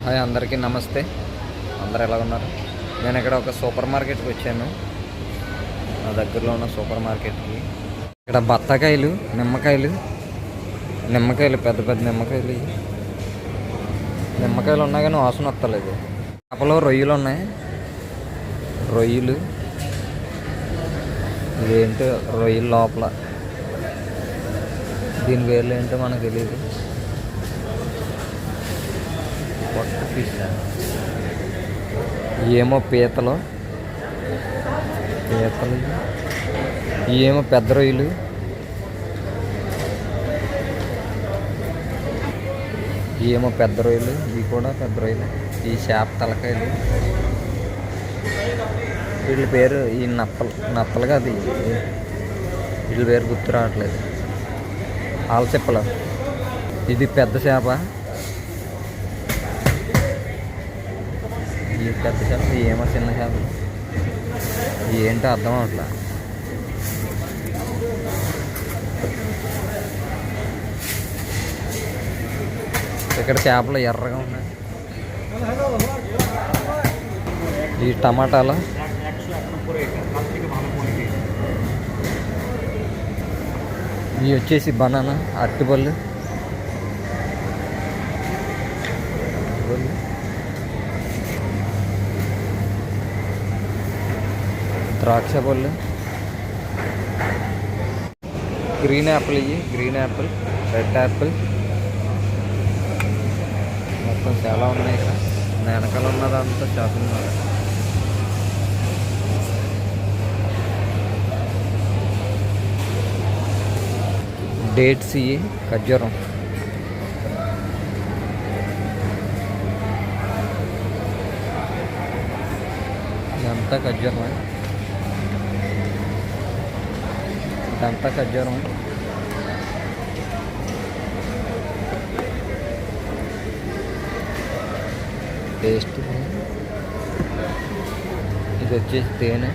Hi అందరికీ నమస్తే. అందరు ఎలా ఉన్నారు? నేను ఇక్కడ ఒక సూపర్ మార్కెట్కి వచ్చాను. నా దగ్గరలో ఉన్న సూపర్ మార్కెట్కి. ఇక్కడ బత్తాకాయలు, నిమ్మకాయలు పెద్ద పెద్ద నిమ్మకాయలు ఉన్నా కానీ వాసన వస్తలేదు. చేపలు, రొయ్యలు ఉన్నాయి. రొయ్యలు ఇదేంటో రొయ్యలు లోపల దీని పేర్లు ఏంటో మనకు తెలియదు. ఏమో పీతలు ఏమో పెద్ద రొయ్యలు, ఇవి కూడా పెద్ద రొయ్యలు. ఈ చేప తలకాయలు, వీళ్ళ పేరు ఈ నత్తలు కాదు, వీళ్ళ పేరు గుర్తు రావట్లేదు. ఆల్చెప్పలు. ఇది పెద్ద చేప, ఈ పెద్ద చేప, ఏమో చిన్న చేప, ఏంటో అర్థం అవట్లా. ఇక్కడ చేపలు ఎర్రగా ఉన్నాయి. ఈ టమాటాలు, ఇవి వచ్చేసి బనానా, అరటిపళ్ళు, ద్రాక్ష పళ్ళు, గ్రీన్ యాపిల్, రెడ్ యాపిల్, మొత్తం చాలా ఉన్నాయి. ఇక్కడ వెనకాల ఉన్నదంతా షాపింగ్ మాల్. డేట్స్, ఖర్జూరం, ఇదంతా ఖర్జూరం. టేస్ట్. ఇది వచ్చేసి తేనె.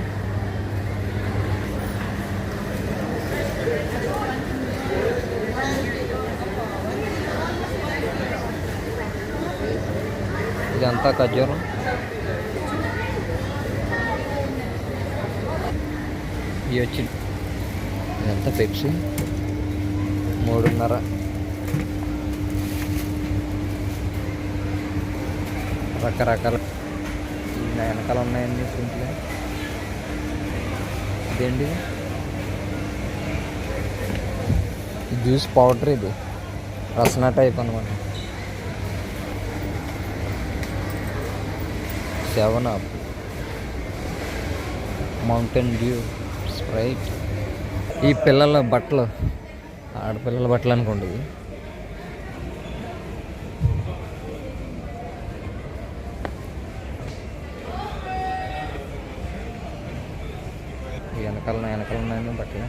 ఇదంతా ఖర్జూరం. ఇవి వచ్చి ఇదంతా పెప్సీ, 3.5. రకరకాల వెనకాల ఉన్నాయండి. సింపుల్. ఇదేంటి? జ్యూస్ పౌడర్, ఇది రసన టైప్ అనమాట. 7 అప్, మౌంటైన్ డ్యూ, స్ప్రైట్. ఈ పిల్లల బట్టలు, ఆడపిల్లల బట్టలు అనుకోండి. వెనకాల ఉన్నాయండి బట్టలు.